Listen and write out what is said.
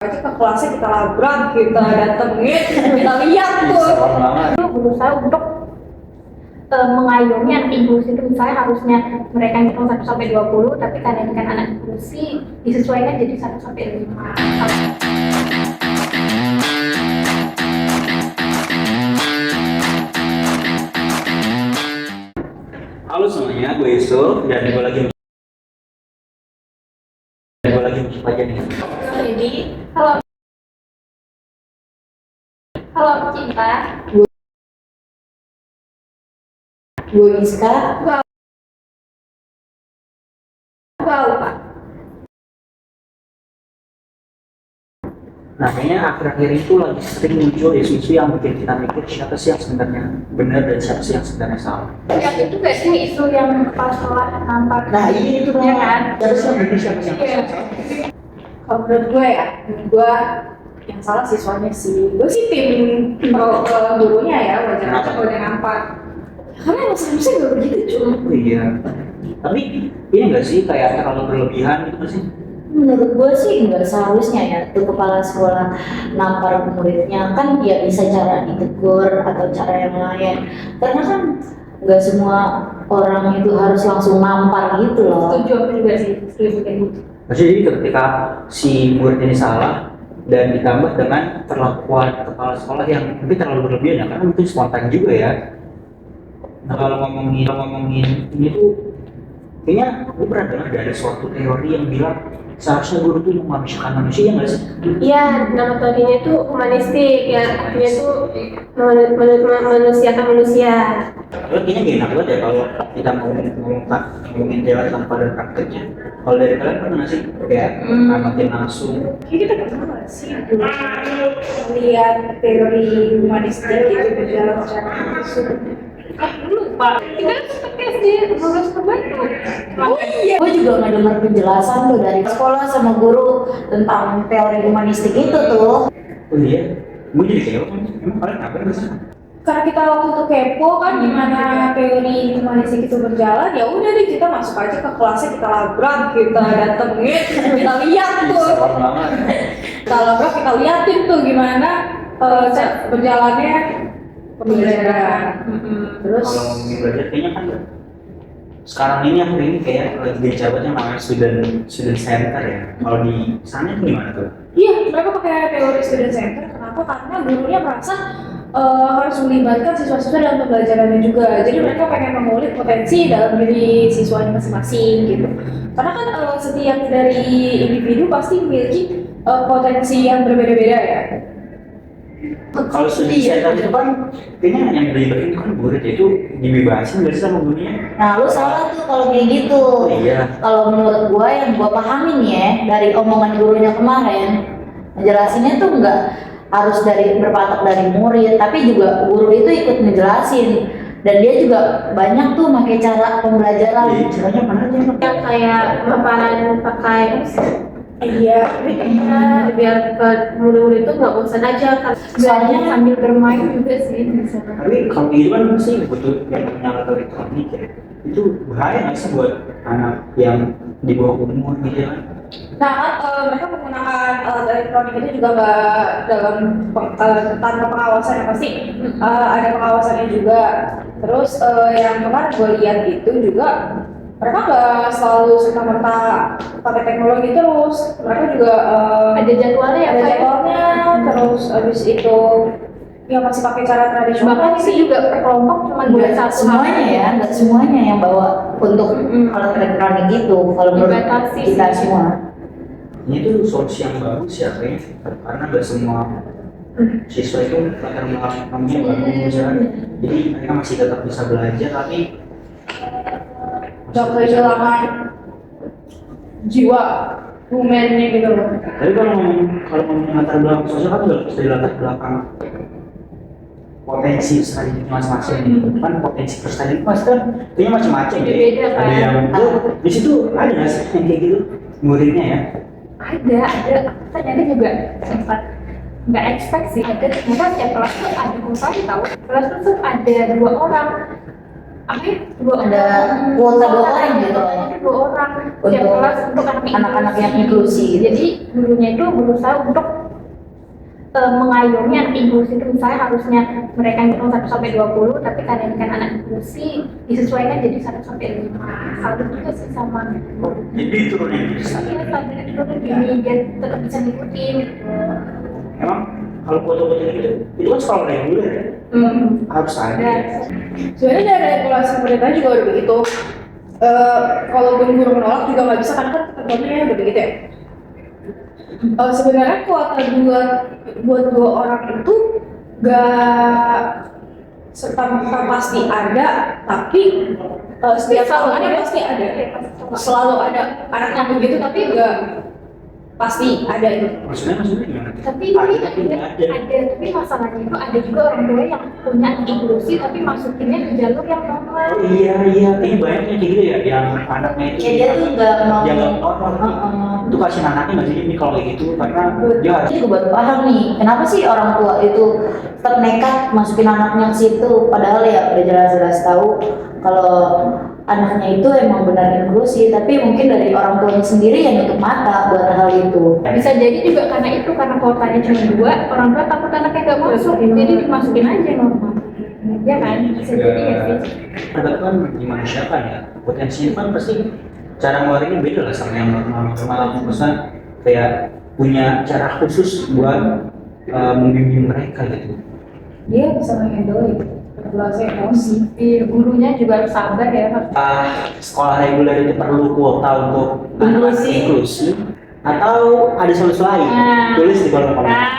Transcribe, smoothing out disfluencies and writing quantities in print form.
aja ke kelasnya kita labrak, kita datengin, kita lihat tuh. Itu berusaha untuk mengayomi anak inklusi itu, misalnya harusnya mereka ngitung 1 sampai 20, tapi karena ini kan anak inklusi disesuaikan jadi 1 sampai 5. Halo semuanya, gue Yusuf dan gue lagi aja nih. Jadi, halo Cinta. Gue Iska, Gue lupa. Nah, kayaknya akhir-akhir itu lagi sering muncul isu-isu yang bikin kita mikir siapa sih yang sebenarnya benar dan siapa sih yang sebenarnya salah. Yang itu gak sih isu yang kepala sekolah nampak? Nah, ini itu ya kan? siapa sih yang Iya. salah? kalau menurut gue ya, gue yang salah siswanya sih. Gue sih tim pro ke gurunya ya, wajar aja kalau dia nampak. Karena emang seharusnya gak begitu cuma. Oh iya. Tapi ini nggak sih kayak terlalu berlebihan gitu nggak sih? Menurut gue sih nggak seharusnya ya tuh kepala sekolah nampar muridnya, kan ya bisa cara ditegur atau cara yang lain, karena kan nggak semua orang itu harus langsung nampar gitu loh. Setuju, aku juga sih setuju kayak gitu. Maksudnya jadi ketika si murid ini salah dan ditambah dengan perlakuan kepala sekolah yang mungkin terlalu berlebihan ya, karena mungkin spontan juga ya. Nah kalau ngomongin ini tuh kayaknya gue pernah dengar dari suatu teori yang bilang seharusnya guru tuh memanusiakan manusia, ya nggak sih? Iya, nama teorinya itu humanistik ya, artinya itu manusiakan manusia. Tapi kayaknya gak enak banget ya kalau kita ngomongin teori tanpa ada prakteknya. Kalau dari kalian pernah nggak sih kayak amatin langsung? Kayak kita pernah nggak sih dulu lihat teori humanistik itu berjalan secara langsung? Lupa. Kita seperti SD 12 terbantu. Oh iya. Gue juga nggak dengar penjelasan tuh dari sekolah sama guru tentang teori humanistik itu tuh. Oh iya, gue jadi kayak apa? Emang kalian ngapain di sana? Karena kita waktu itu kepo kan gimana teori humanistik itu berjalan, ya udah deh kita masuk aja ke kelasnya, kita labrak, kita datengin, kita lihat tuh. Serem banget. Kita labrak, kita liatin tuh gimana berjalannya pembelajaran. Terus Kalau ngomongin belajar kayaknya kan sekarang ini kayak lagi dijabat yang namanya student center ya. Kalau di sana itu gimana tuh? Iya, mereka pakai teori student center. Kenapa? Karena gurunya merasa harus melibatkan siswa-siswa dalam pembelajarannya juga. Jadi mereka pengen mengulik potensi dalam diri siswanya masing-masing gitu. Karena kan setiap dari individu pasti memiliki potensi yang berbeda-beda ya. Kalau student center itu kan kayaknya yang dilibatin kan murid itu dibebasin nggak sih sama gurunya? nah lu salah tuh kalau kayak gitu. Oh iya. Kalau menurut gue yang gue pahamin ya dari omongan gurunya kemarin, ngejelasinnya tuh nggak harus berpatok dari murid, tapi juga guru itu ikut ngejelasin, dan dia juga banyak tuh pakai cara pembelajaran. Iya, caranya mana aja? Yang kayak paparan pakai Iya, biar ke murid-murid itu nggak bosan aja kan. Soalnya sambil bermain juga sih di sana. Tapi kalau gitu kan sih butuh yang punya alat elektronik ya. Itu bahaya nggak sih buat anak yang di bawah umur gitu kan? nah kan mereka menggunakan alat elektronik itu juga nggak dalam tanpa pengawasan ya, pasti ada pengawasannya juga. Terus yang kemarin gue lihat itu juga mereka nggak selalu serta-merta pakai teknologi terus. Mereka juga Ada jadwalnya ya, ada Pak? jadwalnya. Terus habis itu ya masih pakai cara tradisional. Bahkan sih juga per kelompok cuma Nggak 21 semuanya ya, nggak semuanya yang bawa untuk alat elektronik itu. Kalau menurut Dibatasi kita sih. semua. Ini tuh solusi yang bagus ya kayaknya, karena nggak semua siswa itu latar belakangnya bagus ya. Jadi mereka masih tetap bisa belajar tapi Gak kehilangan jiwa woman-nya gitu loh. Tapi kalau ngomong latar belakang sosial kan nggak bisa latar belakang potensi study masing-masing gitu. Kan potensi study pasti kan kayaknya macam-macam ya. Beda, kan? Ada yang di situ ada nggak sih yang kayak gitu muridnya ya? ada ternyata juga sempat nggak expect sih, ada ternyata setiap kelas tuh ada kuota tahu, kelas tuh ada 2 orang, apa ya, Ada kuota 2 orang gitu. 2 orang tiap Untuk kelas untuk anak-anak yang inklusi gitu. Jadi gurunya itu berusaha untuk mengayomi anak inklusi itu, misalnya harusnya mereka hitung 1 sampai 20, tapi kalian kan anak inklusi disesuaikan jadi 1 sampai 5. Salut juga sih sama Jadi turunin bisa. iya sampai itu gini biar tetap bisa ngikutin gitu. Emang kalau foto-foto gitu, itu kan sekolah reguler ya? Harus ada. Dan Sebenarnya dari regulasi pemerintah juga udah begitu. Kalaupun guru menolak juga nggak bisa karena kan ketentuannya udah begitu ya. Sebenarnya kuota buat 2 orang itu nggak serta-merta pasti ada, tapi setiap tahun ada pasti ada. Selalu ada anak yang begitu, tapi nggak pasti ada itu. Maksudnya gimana? tapi Ada, ini tapi nggak ada. tapi masalahnya itu ada juga orang tua yang punya inklusi tapi masukinnya ke jalur yang normal. Oh iya, ini banyak yang kayak gitu ya, yang anaknya itu Ya dia tuh nggak mau. jangan normal. Itu kasih anaknya nggak sih ini kalau kayak gitu, karena dia harus Saya juga baru paham nih, kenapa sih orang tua itu tetap nekat masukin anaknya ke situ, padahal ya udah jelas-jelas tahu kalau anaknya itu emang benar inklusi, tapi mungkin dari orang tuanya sendiri yang nutup mata buat hal itu. Bisa jadi juga karena kuotanya cuma 2, orang tua takut anaknya gak masuk, jadi dimasukin aja normal. Ya kan, bisa jadi ya sih. Ada kan dimanusiakan ya, potensinya kan pasti cara ngeluarinnya beda lah sama yang normal. Maksudnya kayak punya cara khusus buat membimbing mereka gitu. Dia bisa menghandle itu, regulasi emosi. Gurunya juga harus sabar ya. Sekolah reguler itu perlu kuota untuk Inklusi. inklusi atau ada solusi lain? Nah. Tulis di kolom komentar.